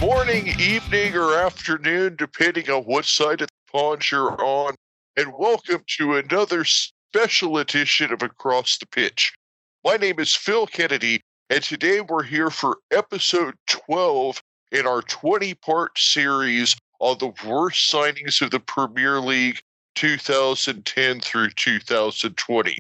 morning, evening, or afternoon, depending on what side of the pond you're on, and welcome to another special edition of Across the Pitch. My name is Phil Kennedy, and today we're here for episode 12 in our 20-part series on the worst signings of the Premier League 2010 through 2020.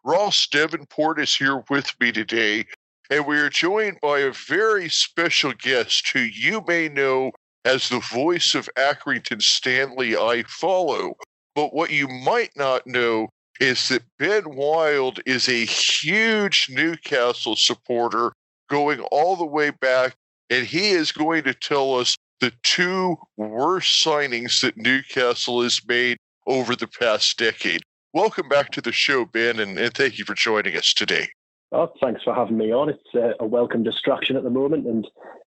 Ross Davenport is here with me today, and we are joined by a very special guest who you may know as the voice of Accrington Stanley, iFollow. But what you might not know is that Ben Wild is a huge Newcastle supporter going all the way back, and he is going to tell us the two worst signings that Newcastle has made over the past decade. Welcome back to the show, Ben, and thank you for joining us today. Oh, thanks for having me on. It's a welcome distraction at the moment, and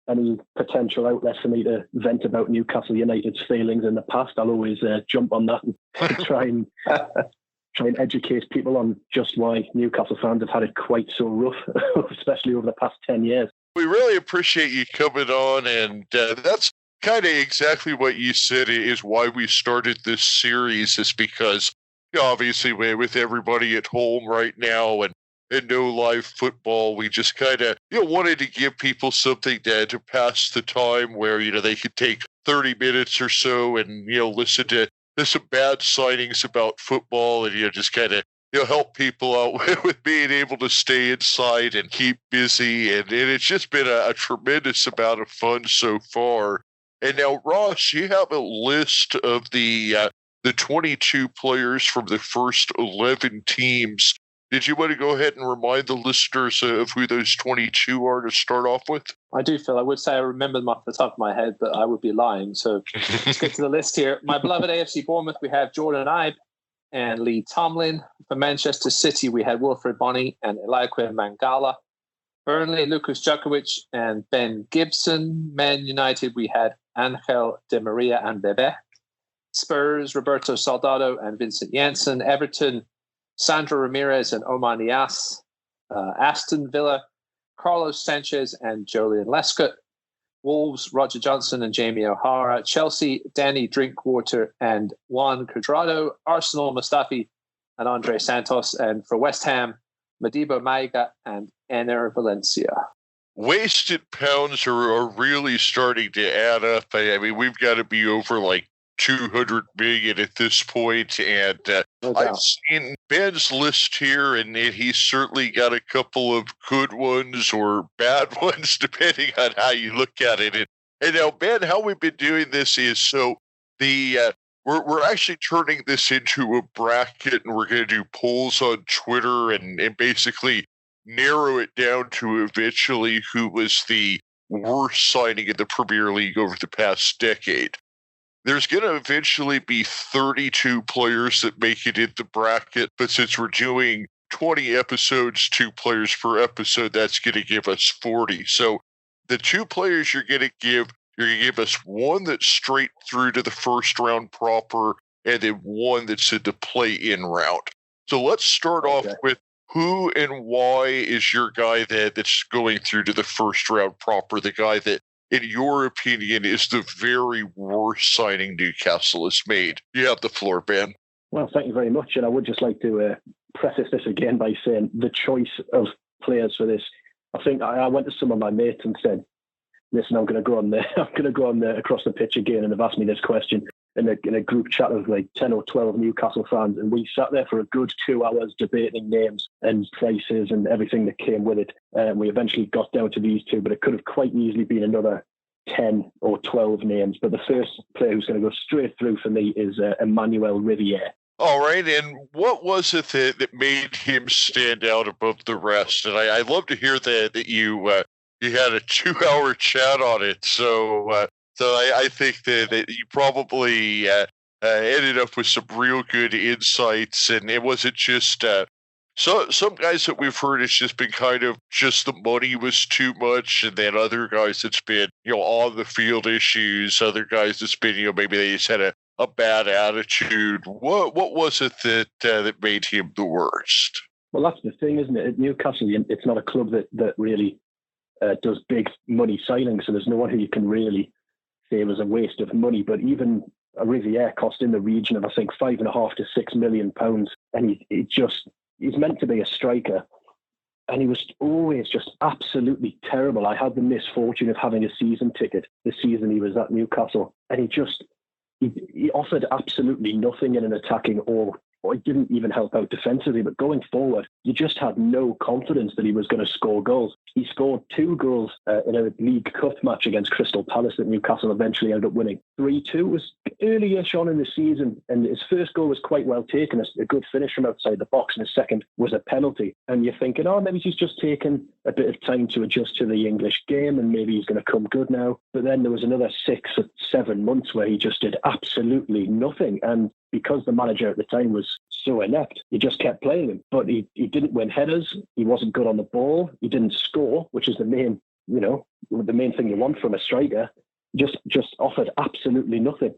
any potential outlet for me to vent about Newcastle United's failings in the past, I'll always jump on that and try and educate people on just why Newcastle fans have had it quite so rough, especially over the past 10 years. We really appreciate you coming on, and that's kind of exactly what you said is why we started this series, is because obviously with everybody at home right now and no live football, we just kind of wanted to give people something to pass the time where they could take 30 minutes or so and listen to some bad signings about football and just kind of help people out with being able to stay inside and keep busy, and it's just been a tremendous amount of fun so far. And now, Ross, you have a list of the 22 players from the first 11 teams. Did you want to go ahead and remind the listeners of who those 22 are to start off with? I do, Phil. I would say I remember them off the top of my head, but I would be lying. So let's get to the list here. My beloved AFC Bournemouth, we have Jordan Ibe and Lee Tomlin. For Manchester City, we had Wilfred Bonney and Eliaquim Mangala. Burnley, Lucas Djokovic and Ben Gibson. Man United, we had Angel Di Maria and Bebe. Spurs, Roberto Soldado and Vincent Janssen. Everton, Sandro Ramirez and Omar Nias. Aston Villa, Carlos Sanchez and Joleon Lescott. Wolves, Roger Johnson and Jamie O'Hara. Chelsea, Danny Drinkwater and Juan Cuadrado. Arsenal, Mustafi and Andre Santos. And for West Ham, Modibo Maiga and Ener Valencia. Wasted pounds are really starting to add up. I mean, we've got to be over like 200 million at this point, and I've seen Ben's list here, and he's certainly got a couple of good ones or bad ones, depending on how you look at it. And now, Ben, how we've been doing this is so we're actually turning this into a bracket, and we're going to do polls on Twitter and basically narrow it down to eventually who was the worst signing in the Premier League over the past decade. There's going to eventually be 32 players that make it in the bracket, but since we're doing 20 episodes, 2 players per episode, that's going to give us 40. So the 2 players you're going to give us one that's straight through to the first round proper, and then one that's in the play-in round. So let's start off with who and why is your guy that's going through to the first round proper, the guy that, in your opinion, is the very worst signing Newcastle has made? You have the floor, Ben. Well, thank you very much. And I would just like to preface this again by saying the choice of players for this. I think I went to some of my mates and said, listen, I'm going to go on there. I'm going to go on there across the pitch again. And they've asked me this question in a group chat of like 10 or 12 Newcastle fans. And we sat there for a good 2 hours debating names and prices and everything that came with it. We eventually got down to these 2, but it could have quite easily been another 10 or 12 names. But the first player who's going to go straight through for me is Emmanuel Riviere. All right, and what was it that made him stand out above the rest? And I'd love to hear that you had a 2-hour chat on it. So I think that you probably ended up with some real good insights, and it wasn't just so some guys that we've heard, it's just been kind of just the money was too much, and then other guys it's been on the field issues. Other guys it's been maybe they just had a bad attitude. What was it that made him the worst? Well, that's the thing, isn't it? At Newcastle, it's not a club that really does big money signings, so there's no one who you can really say was a waste of money. But even Riviere cost in the region of, I think, £5.5 to £6 million, and he's meant to be a striker, and he was always just absolutely terrible. I had the misfortune of having a season ticket the season he was at Newcastle, and he offered absolutely nothing in an attacking or he didn't even help out defensively. But going forward, you just had no confidence that he was going to score goals. He scored 2 goals in a League Cup match against Crystal Palace that Newcastle eventually ended up winning 3-2. It was early-ish on in the season, and his first goal was quite well taken, a good finish from outside the box, and his second was a penalty. And you're thinking, maybe he's just taken a bit of time to adjust to the English game, and maybe he's going to come good now. But then there was another 6 or 7 months where he just did absolutely nothing. And because the manager at the time was so inept, he just kept playing him. But he didn't win headers. He wasn't good on the ball. He didn't score, which is the main thing you want from a striker. Just offered absolutely nothing.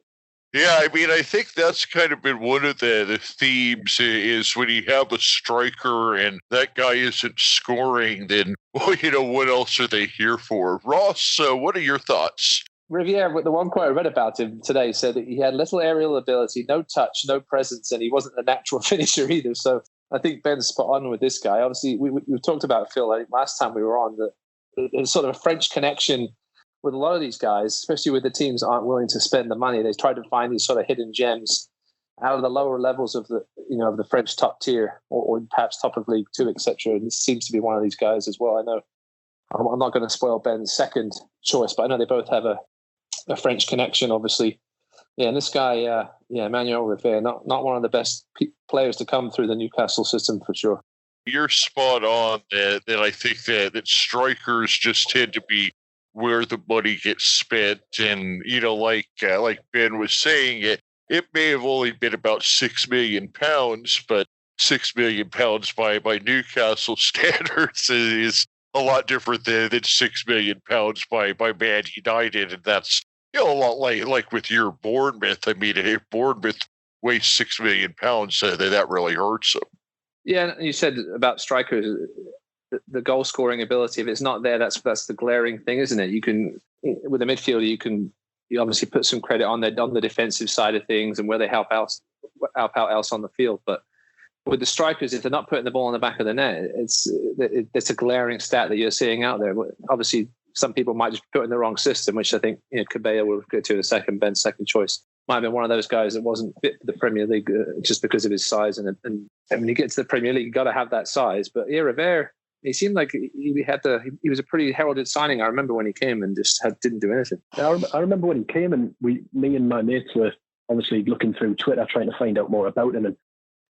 Yeah, I mean, I think that's kind of been one of the themes is when you have a striker and that guy isn't scoring, then, what else are they here for? Ross, what are your thoughts? Riviere, the one quote I read about him today said that he had little aerial ability, no touch, no presence, and he wasn't a natural finisher either. So I think Ben's spot on with this guy. Obviously, we've talked about Phil, I think last time we were on, that there's sort of a French connection with a lot of these guys, especially with the teams that aren't willing to spend the money. They try to find these sort of hidden gems out of the lower levels of the French top tier or perhaps top of League Two, etc. And this seems to be one of these guys as well. I know I'm not going to spoil Ben's second choice, but I know they both have a French connection, obviously. Yeah, and this guy, Emmanuel Riviere, not one of the best players to come through the Newcastle system for sure. You're spot on that I think that strikers just tend to be where the money gets spent. And, like Ben was saying, it may have only been about £6 million, but £6 million by Newcastle standards is a lot different than £6 million by Man United. And that's, a lot like with your Bournemouth. I mean, if Bournemouth weighs £6 million, that really hurts them. Yeah, you said about strikers, the goal scoring ability, if it's not there, that's the glaring thing, isn't it? You can, with a midfielder, you obviously put some credit on the defensive side of things and where they help out else on the field. But with the strikers, if they're not putting the ball in the back of the net, it's a glaring stat that you're seeing out there. Obviously, some people might just put in the wrong system, which I think Cabella will go to in a second. Ben's second choice might have been one of those guys that wasn't fit for the Premier League just because of his size. And when you get to the Premier League, you got to have that size. But Riviere, he seemed like he was a pretty heralded signing. I remember when he came and just didn't do anything. I remember when he came, and me and my mates were obviously looking through Twitter trying to find out more about him. And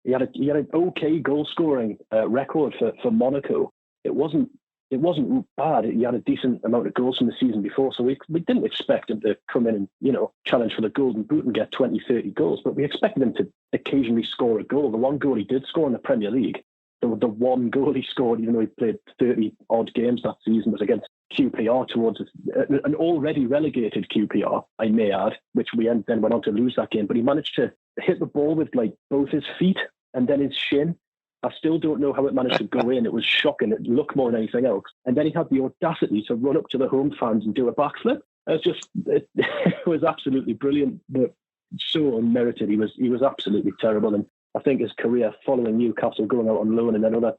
he had an okay goal scoring record for Monaco. It wasn't bad. He had a decent amount of goals from the season before, so we didn't expect him to come in and challenge for the Golden Boot and get 20, 30 goals. But we expected him to occasionally score a goal. The one goal he did score in the Premier League, the one goal he scored, even though he played 30 odd games that season, was against QPR towards an already relegated QPR, I may add, which we then went on to lose that game. But he managed to hit the ball with both his feet and then his shin. I still don't know how it managed to go in. It was shocking. It looked more than anything else. And then he had the audacity to run up to the home fans and do a backflip. It was absolutely brilliant, but so unmerited. He was absolutely terrible. And I think his career following Newcastle, going out on loan and then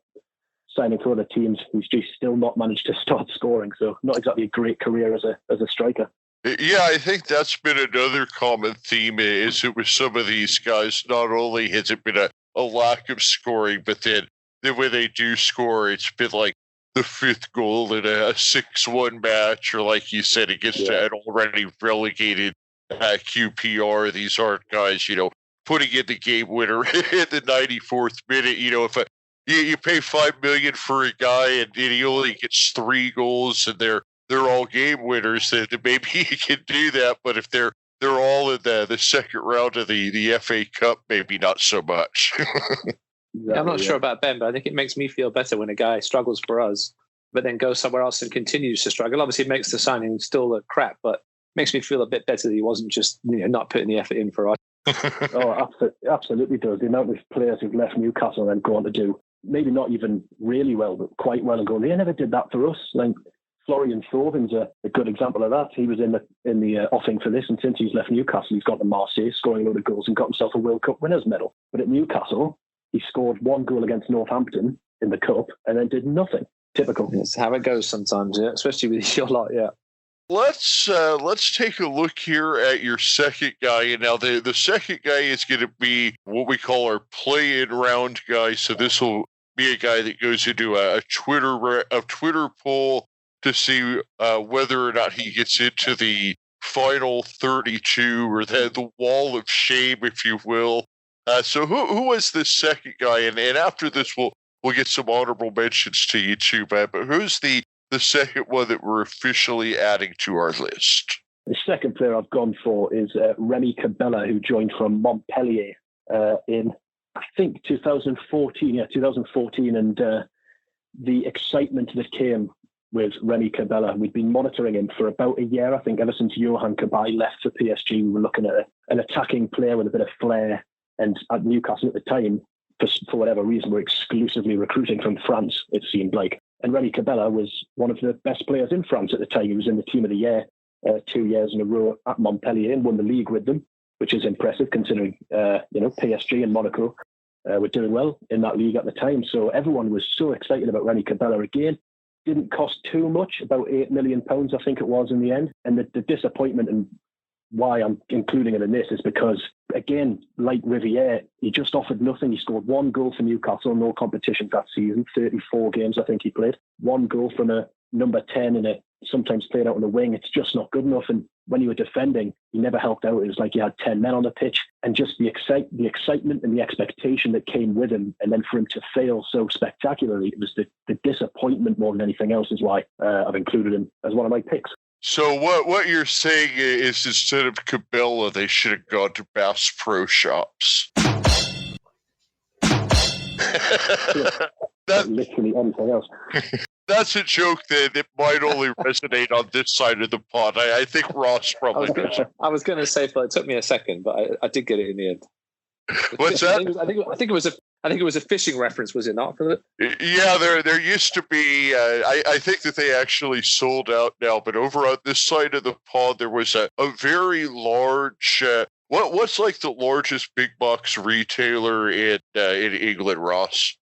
signing for other teams, he's just still not managed to start scoring. So not exactly a great career as a striker. Yeah, I think that's been another common theme is it with some of these guys. Not only has it been a lack of scoring, but then when they do score, it's been like the 5th goal in a 6-1 match, or like you said, against an already relegated QPR. These aren't guys, putting in the game winner in the 94th minute. If you pay $5 million for a guy and he only gets 3 goals and they're all game winners, then maybe he can do that. But if they're all in the second round of the FA Cup, maybe not so much. Exactly, I'm not sure about Ben, but I think it makes me feel better when a guy struggles for us, but then goes somewhere else and continues to struggle. Obviously, it makes the signing still a crap, but makes me feel a bit better that he wasn't just not putting the effort in for us. Oh, absolutely does. The amount of players who've left Newcastle and gone to do maybe not even really well, but quite well, and going, they never did that for us. Like Florian Thauvins a good example of that. He was in the offing for this, and since he's left Newcastle, he's gone to Marseille, scoring a load of goals and got himself a World Cup winners medal. But at Newcastle, he scored 1 goal against Northampton in the Cup and then did nothing. Typical. It's how it goes sometimes, yeah, especially with your lot, yeah. Let's take a look here at your second guy. And now the second guy is going to be what we call our play-in round guy. So this will be a guy that goes into a Twitter poll to see whether or not he gets into the final 32 or the wall of shame, if you will. So who was this second guy? And after this, we'll get some honorable mentions to you too. But who's the second one that we're officially adding to our list? The second player I've gone for is Remy Cabella, who joined from Montpellier in, I think, 2014. Yeah, 2014. And the excitement that came with Remy Cabella, we'd been monitoring him for about a year. I think ever since Johan Cabaye left for PSG, we were looking at an attacking player with a bit of flair. And at Newcastle at the time, for whatever reason, we're exclusively recruiting from France, it seemed like. And Remy Cabella was one of the best players in France at the time. He was in the team of the year 2 years in a row at Montpellier and won the league with them, which is impressive considering, PSG and Monaco were doing well in that league at the time. So everyone was so excited about Remy Cabella again. Didn't cost too much, about £8 million, I think it was in the end. And the disappointment and why I'm including it in this is because, again, like Riviere, he just offered nothing. He scored 1 goal for Newcastle, no competitions that season, 34 games I think he played. 1 goal from a number 10 and sometimes played out on the wing. It's just not good enough. And when you were defending, he never helped out. It was like you had 10 men on the pitch, and just the excitement and the expectation that came with him, and then for him to fail so spectacularly, it was the disappointment more than anything else is why I've included him as one of my picks. So what you're saying is instead of Cabella, they should have gone to Bass Pro Shops. Literally anything else. That's a joke that might only resonate on this side of the pod. I think Ross probably does. I was going to say, but it took me a second, but I did get it in the end. What's that? I think it was a fishing reference, was it not? For it? Yeah, there used to be. I think that they actually sold out now, but over on this side of the pond, there was a very large. What's like the largest big box retailer in England, Ross?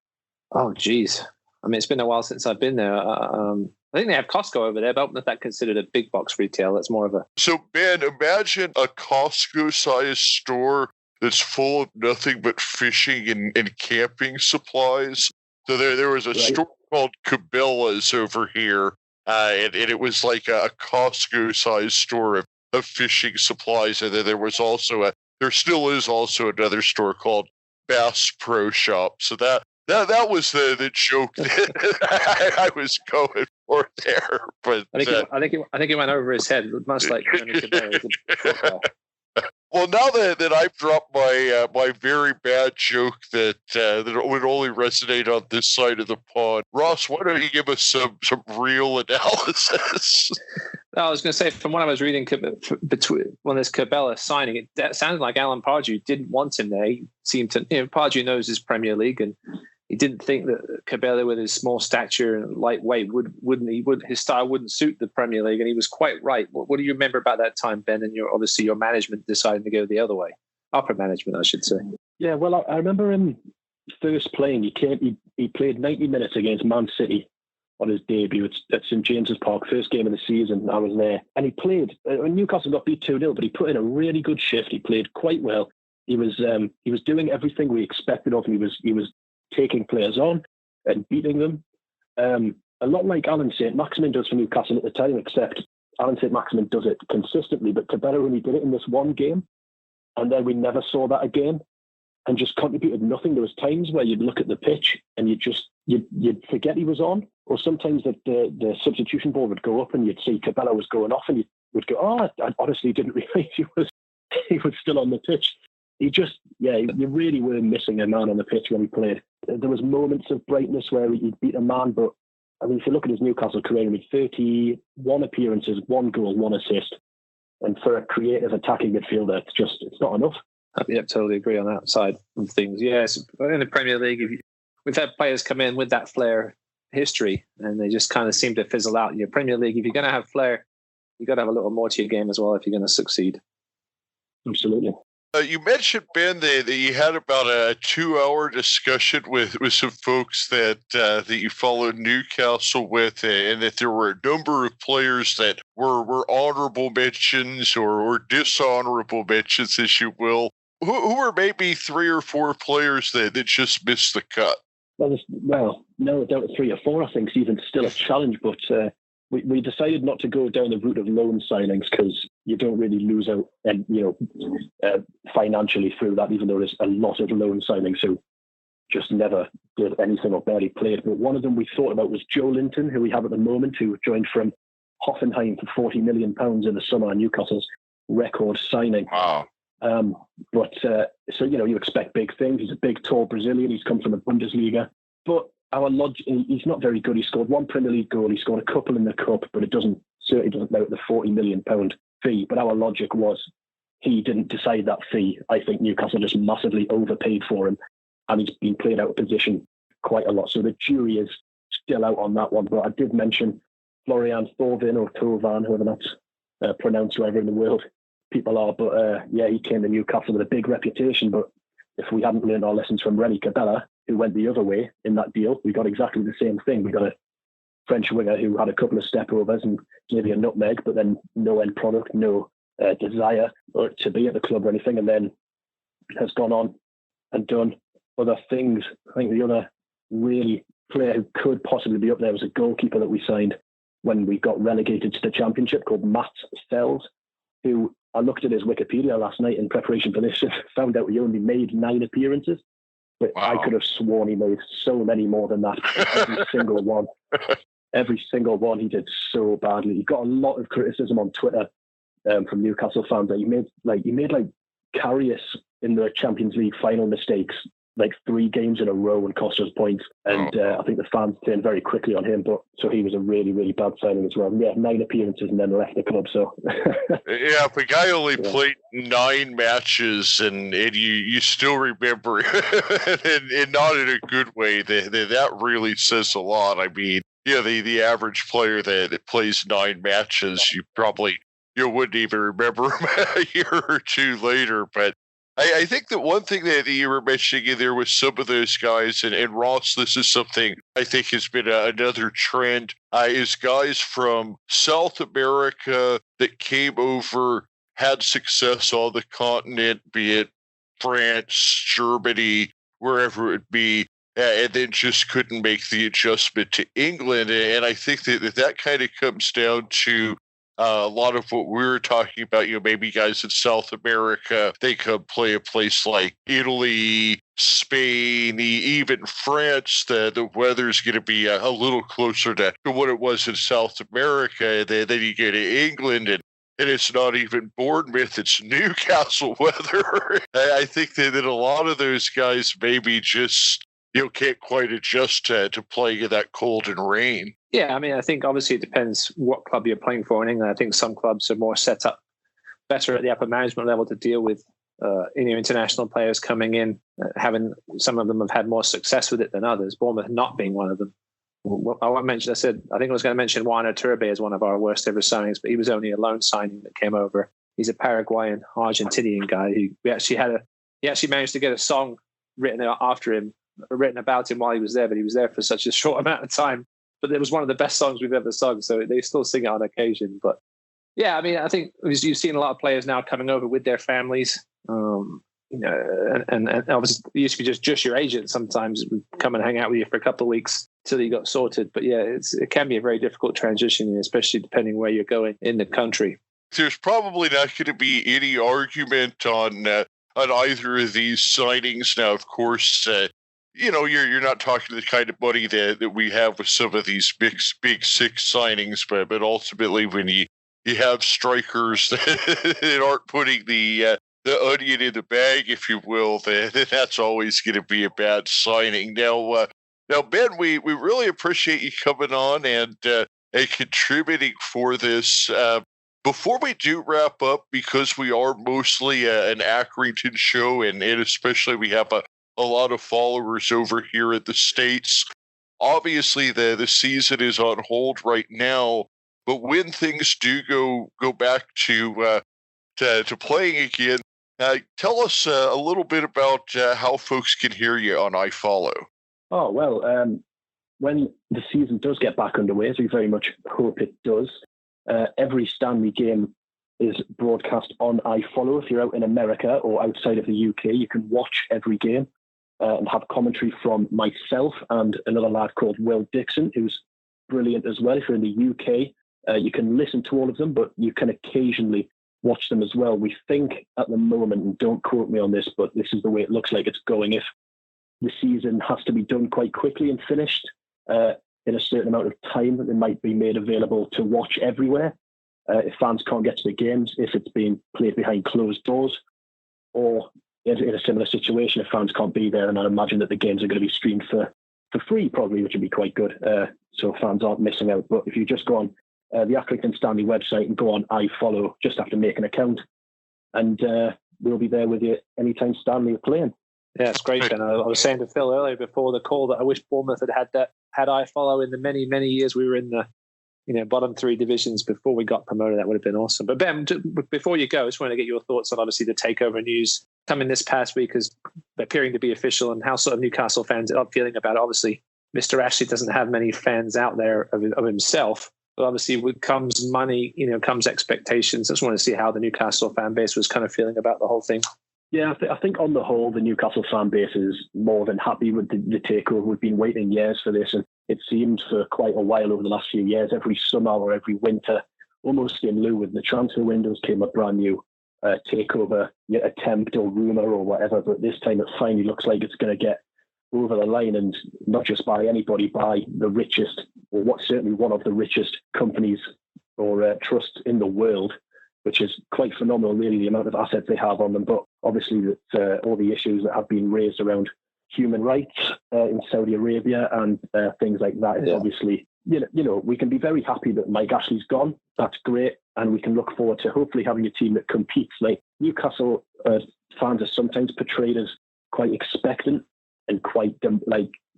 Oh, geez. I mean, it's been a while since I've been there. I think they have Costco over there, but I don't know if that's considered a big box retail. That's more of a... So, Ben, imagine a Costco-sized store that's full of nothing but fishing and camping supplies. So there was a store called Cabela's over here, and it was like a Costco-sized store of fishing supplies. And then there still is also another store called Bass Pro Shop. So that was the joke that I was going for there. But I think it went over his head, much like Well, now that I've dropped my very bad joke that would only resonate on this side of the pond, Ross, why don't you give us some real analysis? No, I was going to say, from what I was reading between when this Cabella signing, it sounded like Alan Pardew didn't want him there. He seemed to, Pardew knows his Premier League, and he didn't think that Cabella, with his small stature and lightweight, his style wouldn't suit the Premier League, and he was quite right. What do you remember about that time, Ben? And your management deciding to go the other way, upper management, I should say. Yeah, well, I remember him first playing. He played 90 minutes against Man City on his debut at St James's Park, first game of the season. I was there, and he played. Newcastle got beat 2-0, but he put in a really good shift. He played quite well. He was doing everything we expected of him. He was taking players on and beating them. A lot like Alan St. Maximin does for Newcastle at the time, except Alan St. Maximin does it consistently, but Cabella only did it in this one game, and then we never saw that again, and just contributed nothing. There was times where you'd look at the pitch and you'd forget he was on, or sometimes that the substitution ball would go up and you'd see Cabella was going off, and you would go, I honestly didn't realise he was still on the pitch. You really were missing a man on the pitch when he played. There was moments of brightness where he'd beat a man, but I mean, if you look at his Newcastle career, he made 31 appearances, 1 goal, 1 assist. And for a creative attacking midfielder, it's not enough. Yeah, totally agree on that side of things. Yes, in the Premier League, we've had players come in with that flair history, and they just kind of seem to fizzle out. In your Premier League, if you're going to have flair, you got to have a little more to your game as well if you're going to succeed. Absolutely. You mentioned, Ben, that you had about a 2-hour discussion with some folks that you followed Newcastle with, and that there were a number of players that were honorable mentions or dishonorable mentions, as you will. Who were maybe 3 or 4 players that just missed the cut? Well, no, down to 3 or 4, I think, is even still a challenge, but we decided not to go down the route of loan signings because you don't really lose out, and financially through that, even though there's a lot of loan signings who just never did anything or barely played. But one of them we thought about was Joe Linton, who we have at the moment, who joined from Hoffenheim for £40 million in the summer, Newcastle's record signing. Wow. So you expect big things. He's a big, tall Brazilian. He's come from the Bundesliga, but our logic, he's not very good. He scored 1 Premier League goal. He scored a couple in the cup, but it certainly doesn't merit the £40 million fee. But our logic was he didn't decide that fee. I think Newcastle just massively overpaid for him, and he's been played out of position quite a lot. So the jury is still out on that one. But I did mention Florian Thauvin or Tovan, whoever that's pronounced, wherever in the world people are. But he came to Newcastle with a big reputation. But if we hadn't learned our lessons from Rennie Cabella, who went the other way in that deal, we got exactly the same thing. We got a French winger who had a couple of step-overs and maybe a nutmeg, but then no end product, no desire to be at the club or anything, and then has gone on and done other things. I think the other really player who could possibly be up there was a goalkeeper that we signed when we got relegated to the Championship called Matt Sells, who I looked at his Wikipedia last night in preparation for this and found out he only made 9 appearances. But wow. I could have sworn he made so many more than that. Every single one. Every single one he did so badly. He got a lot of criticism on Twitter from Newcastle fans that he made Karius in the Champions League final mistakes like 3 games in a row and cost us points. And I think the fans turned very quickly on him. But so he was a really, really bad signing as well. Yeah, 9 appearances and then left the club. So yeah, if a guy only played 9 matches and you still remember and not in a good way, that really says a lot. I mean, the average player that plays 9 matches, you probably wouldn't even remember him a year or 2 later. But I think that one thing that you were mentioning in there with some of those guys, and Ross, this is something I think has been another trend, is guys from South America that came over, had success on the continent, be it France, Germany, wherever it be, and then just couldn't make the adjustment to England. And I think that kind of comes down to a lot of what we were talking about, maybe guys in South America, they could play a place like Italy, Spain, even France. The weather's going to be a little closer to what it was in South America. Then you get to England, and it's not even Bournemouth, it's Newcastle weather. I think that a lot of those guys maybe just can't quite adjust to playing in that cold and rain. Yeah, I mean, I think obviously it depends what club you're playing for in England. I think some clubs are more set up better at the upper management level to deal with international players coming in, having some of them have had more success with it than others, Bournemouth not being one of them. I think I was going to mention Juan Iturbe as one of our worst ever signings, but he was only a loan signing that came over. He's a Paraguayan, Argentinian guy who he actually managed to get a song written about him while he was there, but he was there for such a short amount of time. But it was one of the best songs we've ever sung, so they still sing it on occasion. But yeah, I mean, I think you've seen a lot of players now coming over with their families, and obviously it used to be just your agent sometimes would come and hang out with you for a couple of weeks till you got sorted. But yeah, it can be a very difficult transition, especially depending where you're going in the country. There's probably not going to be any argument on either of these signings. Now, of course, you're not talking the kind of money that we have with some of these big 6 signings, but ultimately when you have strikers that aren't putting the onion in the bag, if you will, then that's always going to be a bad signing. Now, Ben, we really appreciate you coming on and contributing for this. Before we do wrap up, because we are mostly an Accrington show, and especially we have a lot of followers over here in the States, obviously the season is on hold right now, but when things do go back to playing again, tell us a little bit about how folks can hear you on iFollow. Oh, well, when the season does get back underway, as we very much hope it does, every Stanley game is broadcast on iFollow. If you're out in America or outside of the UK, you can watch every game and have commentary from myself and another lad called Will Dixon, who's brilliant as well. If you're in the UK, you can listen to all of them, but you can occasionally watch them as well. We think at the moment, and don't quote me on this, but this is the way it looks like it's going. If the season has to be done quite quickly and finished in a certain amount of time, it might be made available to watch everywhere. If fans can't get to the games, if it's being played behind closed doors, or in a similar situation, if fans can't be there, and I imagine that the games are going to be streamed for free, probably, which would be quite good, so fans aren't missing out. But if you just go on the Accrington Stanley website and go on iFollow, just have to make an account, and we'll be there with you anytime Stanley are playing. Yeah, it's great. And I was saying to Phil earlier before the call that I wish Bournemouth had iFollow in the many years we were in the bottom three divisions before we got promoted. That would have been awesome. But Ben, before you go, I just want to get your thoughts on obviously the takeover news coming this past week as appearing to be official, and how sort of Newcastle fans are feeling about it. Obviously, Mr. Ashley doesn't have many fans out there of himself, but obviously with comes money, comes expectations. I just want to see how the Newcastle fan base was kind of feeling about the whole thing. Yeah, I think on the whole, the Newcastle fan base is more than happy with the takeover. We've been waiting years for this, and it seemed for quite a while over the last few years, every summer or every winter, almost in lieu with the transfer windows, came a brand new takeover attempt or rumour or whatever. But this time it finally looks like it's going to get over the line, and not just by anybody, by the richest, or what's certainly one of the richest companies or trusts in the world, which is quite phenomenal, really, the amount of assets they have on them. But obviously, that all the issues that have been raised around human rights in Saudi Arabia and things like that, it's obviously, we can be very happy that Mike Ashley's gone. That's great. And we can look forward to hopefully having a team that competes. Like Newcastle fans are sometimes portrayed as quite expectant and quite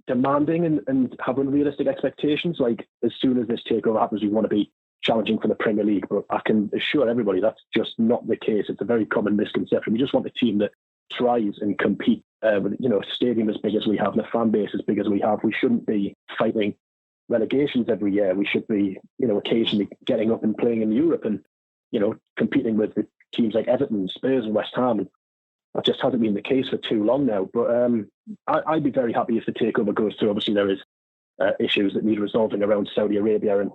demanding and have unrealistic expectations. Like, as soon as this takeover happens, we want to be challenging for the Premier League, but I can assure everybody that's just not the case. It's a very common misconception. We just want a team that tries and competes with a stadium as big as we have and a fan base as big as we have. We shouldn't be fighting relegations every year. We should be, occasionally getting up and playing in Europe and, competing with the teams like Everton, Spurs and West Ham. That just hasn't been the case for too long now. But I'd be very happy if the takeover goes through. Obviously, there is issues that need resolving around Saudi Arabia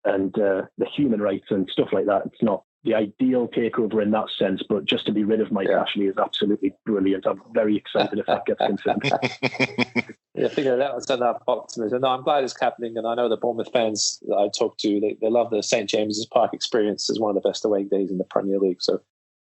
and the human rights and stuff like that. It's not the ideal takeover in that sense, but just to be rid of Mike Ashley is absolutely brilliant. I'm very excited if that gets confirmed. I think that was enough optimism. No, I'm glad it's happening, and I know the Bournemouth fans that I talked to, they love the St. James's Park experience as one of the best away days in the Premier League. So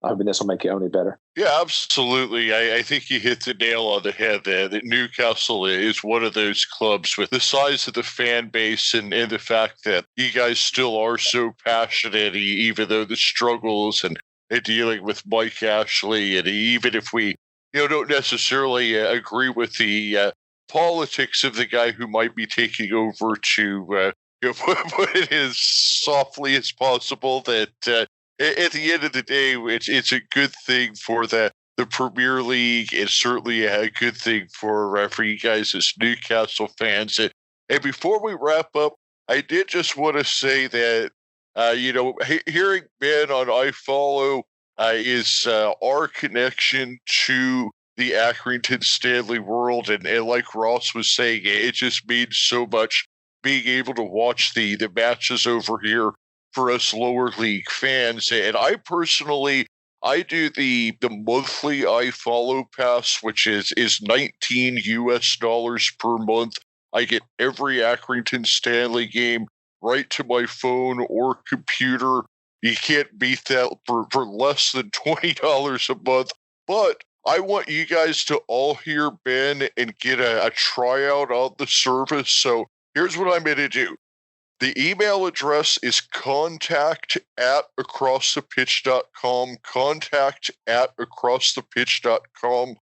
I mean, this will make it only better. Yeah, absolutely. I think you hit the nail on the head there, that Newcastle is one of those clubs with the size of the fan base and the fact that you guys still are so passionate, even though the struggles and dealing with Mike Ashley, and even if we don't necessarily agree with the politics of the guy who might be taking over, to put it as softly as possible, that at the end of the day, it's a good thing for the Premier League. It's certainly a good thing for you guys as Newcastle fans. And before we wrap up, I did just want to say that, hearing Ben on iFollow is our connection to the Accrington Stanley world. And like Ross was saying, it just means so much being able to watch the matches over here for us lower league fans. And I personally, I do the monthly iFollow pass, which is $19 per month. I get every Accrington Stanley game right to my phone or computer. You can't beat that for less than $20 a month. But I want you guys to all hear Ben and get a tryout on the service. So here's what I'm going to do. The email address is contact@acrossthepitch.com, contact@acrossthepitch.com.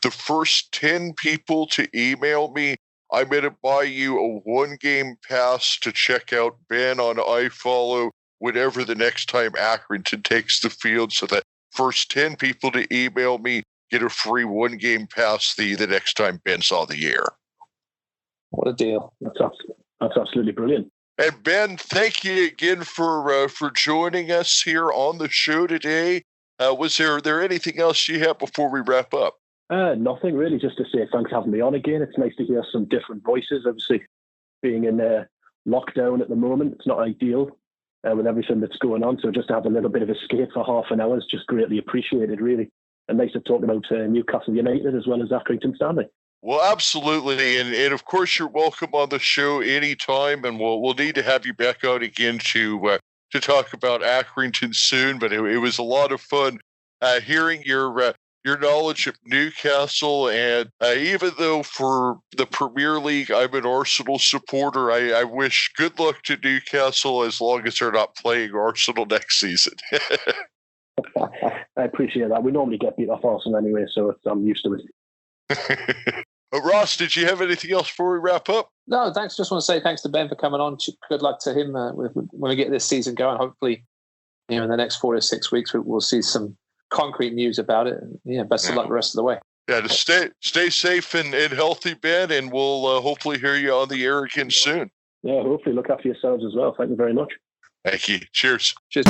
The first 10 people to email me, I'm going to buy you a 1-game pass to check out Ben on iFollow whenever the next time Accrington takes the field, so that first 10 people to email me get a free 1-game pass the next time Ben's on the air. What a deal. That's absolutely brilliant. And Ben, thank you again for joining us here on the show today. Was there anything else you have before we wrap up? Nothing really, just to say thanks for having me on again. It's nice to hear some different voices. Obviously, being in lockdown at the moment, it's not ideal with everything that's going on. So just to have a little bit of escape for half an hour is just greatly appreciated, really. And nice to talk about Newcastle United as well as Accrington Stanley. Well, absolutely, and of course you're welcome on the show anytime, and we'll need to have you back on again to talk about Accrington soon. But it was a lot of fun hearing your knowledge of Newcastle, and even though for the Premier League I'm an Arsenal supporter, I wish good luck to Newcastle as long as they're not playing Arsenal next season. I appreciate that. We normally get beat off Arsenal anyway, so I'm used to it. Ross, did you have anything else before we wrap up? No, thanks. Just want to say thanks to Ben for coming on. Good luck to him when we get this season going. Hopefully, in the next 4 to 6 weeks, we'll see some concrete news about it. And, best of luck the rest of the way. Yeah, to stay safe and healthy, Ben, and we'll hopefully hear you on the air again soon. Yeah, hopefully. Look after yourselves as well. Thank you very much. Thank you. Cheers. Cheers.